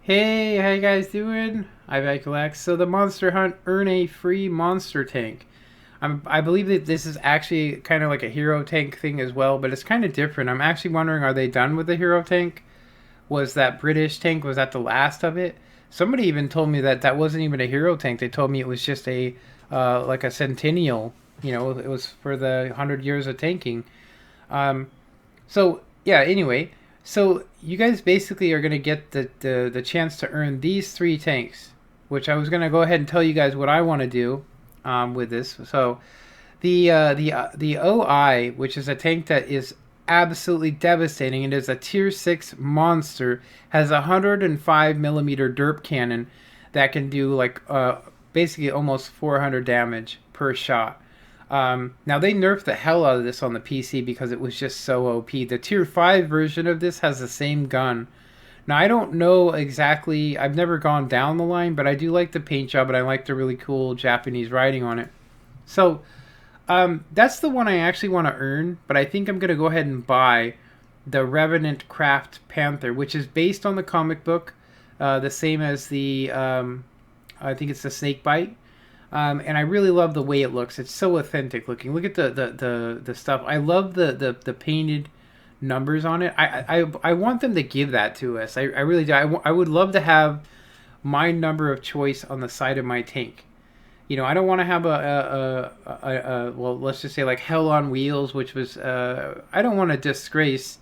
Hey, how you guys doing? I'm Alex. So the Monster Hunt earn a free monster tank. I believe that this is actually kind of like a hero tank thing as well, but it's kind of different. I'm actually wondering, are they done with the hero tank? Was that British tank, was that the last of it? Somebody even told me that that wasn't even a hero tank. They told me it was just a like a centennial. It was for the 100 years of tanking. Um, so yeah. Anyway, so you guys basically are gonna get the chance to earn these three tanks, which I was gonna go ahead and tell you guys what I want to do with this. So the OI, which is a tank that is absolutely devastating. It is a tier 6 monster. Has a 105 millimeter derp cannon that can do like basically almost 400 damage per shot. Now they nerfed the hell out of this on the PC because it was just so OP. The tier 5 version of this has the same gun. Now I don't know exactly. I've never gone down the line, but I do like the paint job and I like the really cool Japanese writing on it. So that's the one I actually want to earn, but I think I'm gonna go ahead and buy the Revenant Craft Panther, which is based on the comic book, the same as the I think it's the Snakebite. And I really love the way it looks. It's so authentic looking. Look at the stuff. I love the painted numbers on it. I want them to give that to us. I really do. I would love to have my number of choice on the side of my tank. I don't want to have well, let's just say like Hell on Wheels, which was I don't want to disgrace,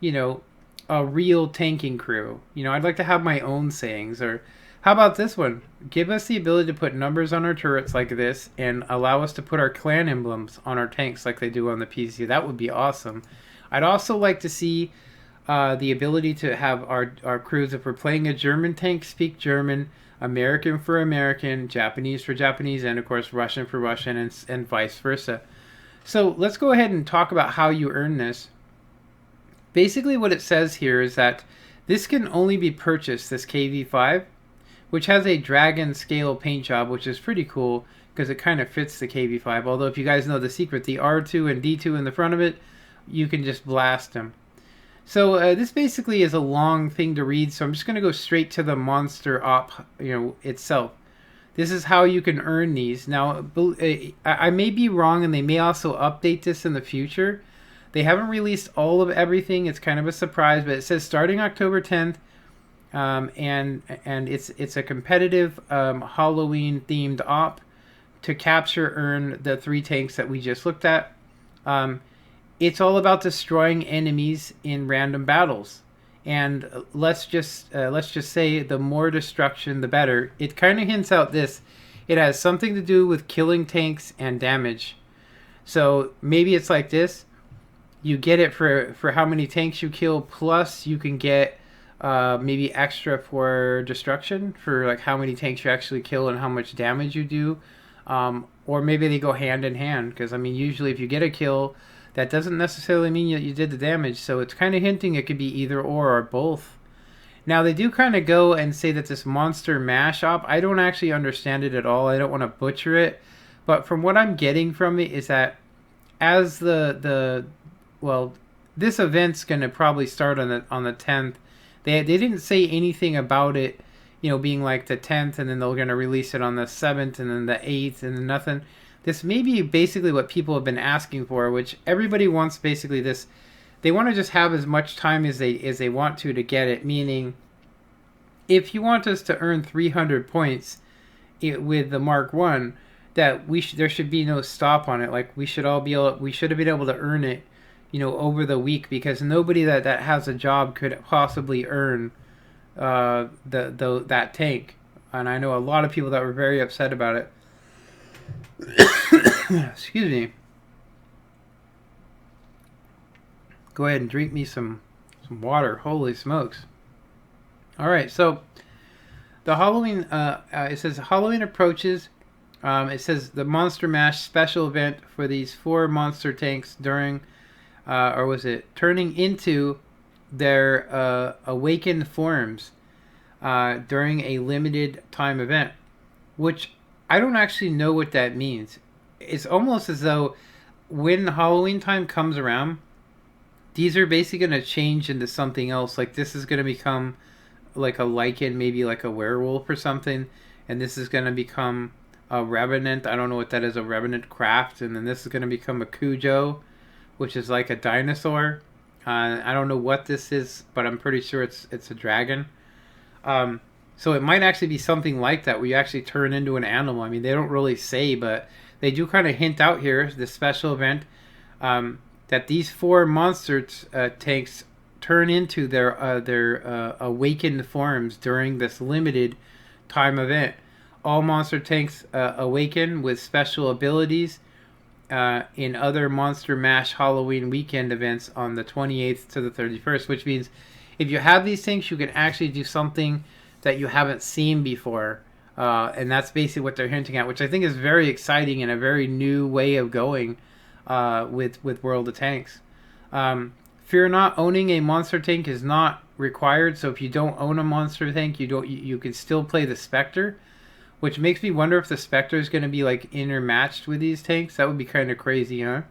you know, a real tanking crew. I'd like to have my own sayings. Or how about this one? Give us the ability to put numbers on our turrets like this, and allow us to put our clan emblems on our tanks like they do on the PC. That would be awesome. I'd also like to see the ability to have our crews, if we're playing a German tank, speak German, American for American, Japanese for Japanese, and of course Russian for Russian, and vice versa. So let's go ahead and talk about how you earn this. Basically, what it says here is that this can only be purchased, this KV5, which has a dragon scale paint job, which is pretty cool because it kind of fits the KV5. Although, if you guys know the secret, the R2 and D2 in the front of it, you can just blast them. So this basically is a long thing to read, so I'm just going to go straight to the monster op, itself. This is how you can earn these. Now, I may be wrong, and they may also update this in the future. They haven't released all of everything. It's kind of a surprise, but it says starting October 10th, and it's a competitive Halloween themed op to capture earn the three tanks that we just looked at. It's all about destroying enemies in random battles, and let's just say the more destruction, the better. It kind of hints out this. It has something to do with killing tanks and damage. So maybe it's like this: you get it for how many tanks you kill, plus you can get maybe extra for destruction for like how many tanks you actually kill and how much damage you do. Or maybe they go hand in hand, because I mean usually if you get a kill, that doesn't necessarily mean that you did the damage. So it's kind of hinting it could be either or both. Now they do kind of go and say that this monster mash op, I don't actually understand it at all. I don't want to butcher it, but from what I'm getting from it is that as the well, this event's gonna probably start on the 10th. They didn't say anything about it, being like the 10th, and then they're gonna release it on the 7th, and then the 8th, and then nothing. This may be basically what people have been asking for, which everybody wants. Basically, this they want to just have as much time as they want to get it. Meaning, if you want us to earn 300 points with the Mark One, that there should be no stop on it. Like we should have been able to earn it, over the week, because nobody that has a job could possibly earn that tank. And I know a lot of people that were very upset about it. Excuse me. Go ahead and drink me some water. Holy smokes! All right, so the Halloween. It says Halloween approaches. It says the Monster Mash special event for these four monster tanks during, or was it turning into their awakened forms during a limited time event, which I don't actually know what that means. It's almost as though when Halloween time comes around, these are basically going to change into something else. Like this is going to become like a lichen, maybe like a werewolf or something, and this is gonna become a revenant. I don't know what that is, a revenant craft, and then this is gonna become a Cujo, which is like a dinosaur. I don't know what this is, but I'm pretty sure it's a dragon. Um, so it might actually be something like that, where you actually turn into an animal. I mean, they don't really say, but they do kind of hint out here, this special event, that these four monster tanks turn into their awakened forms during this limited time event. All monster tanks awaken with special abilities in other Monster Mash Halloween weekend events on the 28th to the 31st, which means if you have these tanks, you can actually do something that you haven't seen before. And that's basically what they're hinting at, which I think is very exciting and a very new way of going with World of Tanks. Fear not, owning a monster tank is not required. So if you don't own a monster tank, you can still play the Spectre, which makes me wonder if the Spectre is going to be like intermatched with these tanks. That would be kind of crazy, huh?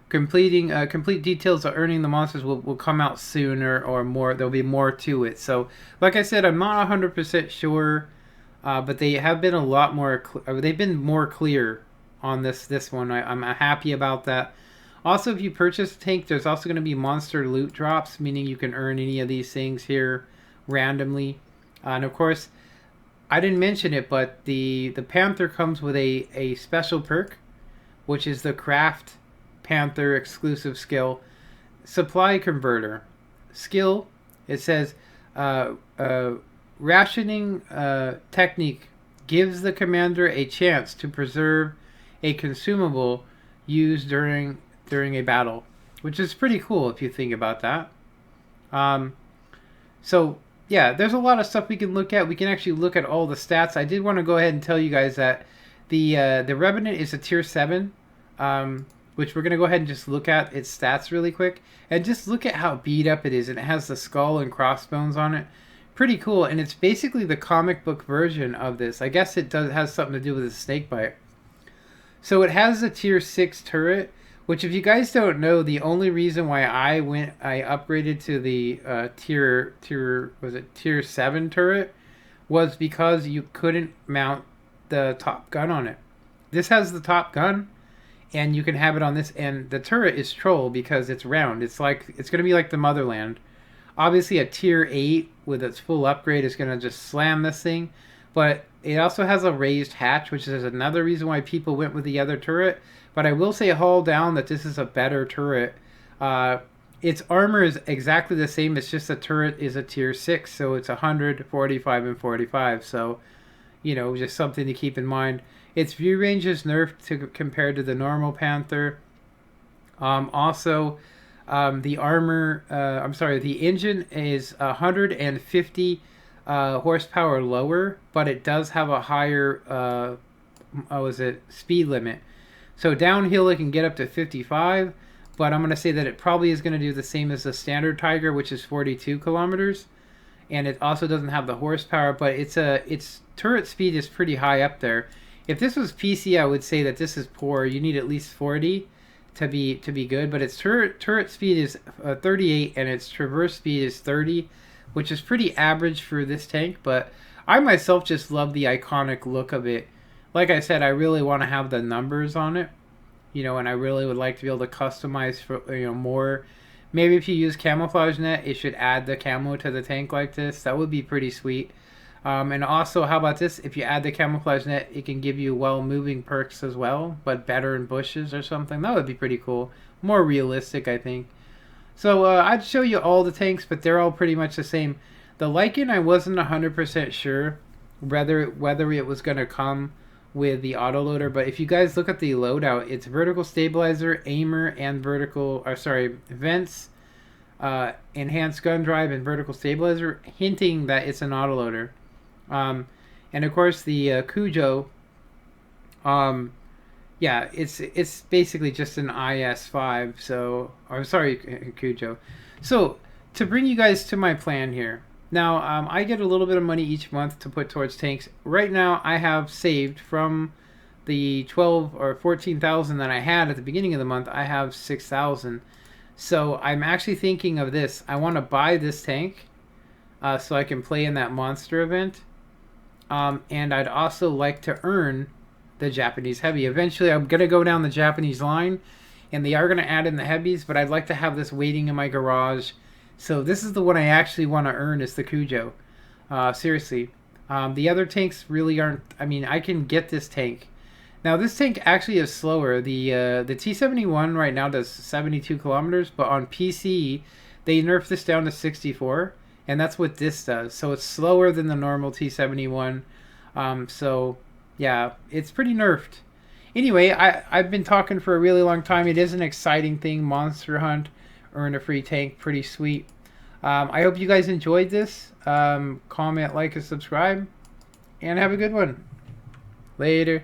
Complete details of earning the monsters will come out sooner or more. There'll be more to it. So, like I said, I'm not 100% sure, but they have been a lot more. They've been more clear on this one. I'm happy about that. Also, if you purchase a tank, there's also going to be monster loot drops, meaning you can earn any of these things here randomly. And of course, I didn't mention it, but the Panther comes with a special perk, which is the Craft Panther exclusive skill, Supply Converter. Skill, it says, rationing technique gives the commander a chance to preserve a consumable used during a battle, which is pretty cool if you think about that. So yeah, there's a lot of stuff we can look at. We can actually look at all the stats. I did want to go ahead and tell you guys that the Revenant is a tier 7, which we're going to go ahead and just look at its stats really quick. And just look at how beat up it is. And it has the skull and crossbones on it. Pretty cool. And it's basically the comic book version of this. I guess it has something to do with the snake bite. So it has a tier 6 turret, which, if you guys don't know, the only reason why I upgraded to the tier 7 turret was because you couldn't mount the top gun on it. This has the top gun, and you can have it on this. And the turret is troll because it's round. It's going to be like the Motherland. Obviously, a tier 8 with its full upgrade is going to just slam this thing, but it also has a raised hatch, which is another reason why people went with the other turret. But I will say, haul down, that this is a better turret. Its armor is exactly the same. It's just the turret is a tier 6, so it's 100, 45, and 45. So, just something to keep in mind. Its view range is nerfed compared to the normal Panther. Also, the engine is 150 horsepower lower, but it does have a higher speed limit. So downhill it can get up to 55, but I'm going to say that it probably is going to do the same as the standard Tiger, which is 42 kilometers. And it also doesn't have the horsepower, but its turret speed is pretty high up there. If this was PC, I would say that this is poor. You need at least 40 to be good, but its turret speed is 38 and its traverse speed is 30, which is pretty average for this tank. But I myself just love the iconic look of it. Like I said, I really want to have the numbers on it, and I really would like to be able to customize for more. Maybe if you use camouflage net, it should add the camo to the tank like this. That would be pretty sweet. And also, how about this? If you add the camouflage net, it can give you moving perks as well, but better in bushes or something. That would be pretty cool. More realistic, I think. So I'd show you all the tanks, but they're all pretty much the same. The Lycan, I wasn't 100% sure whether it was going to come with the autoloader, but if you guys look at the loadout, it's vertical stabilizer, aimer, and vents, enhanced gun drive, and vertical stabilizer, hinting that it's an autoloader. And of course the Cujo, it's basically just an IS-5. Cujo. So to bring you guys to my plan here. Now, I get a little bit of money each month to put towards tanks. Right now, I have saved from the 12 or 14,000 that I had at the beginning of the month. I have 6,000. So I'm actually thinking of this. I want to buy this tank, so I can play in that monster event. And I'd also like to earn the Japanese heavy. Eventually, I'm gonna go down the Japanese line, and they are gonna add in the heavies. But I'd like to have this waiting in my garage. So this is the one I actually want to earn is the Cujo. Seriously, the other tanks really aren't. I mean, I can get this tank. Now this tank actually is slower. The T-71 right now does 72 kilometers, but on PC they nerfed this down to 64, and that's what this does. So it's slower than the normal T-71. So yeah, it's pretty nerfed. Anyway, I've been talking for a really long time. It is an exciting thing. Monster Hunt, earn a free tank, pretty sweet. I hope you guys enjoyed this. Comment, like, and subscribe, and have a good one. Later.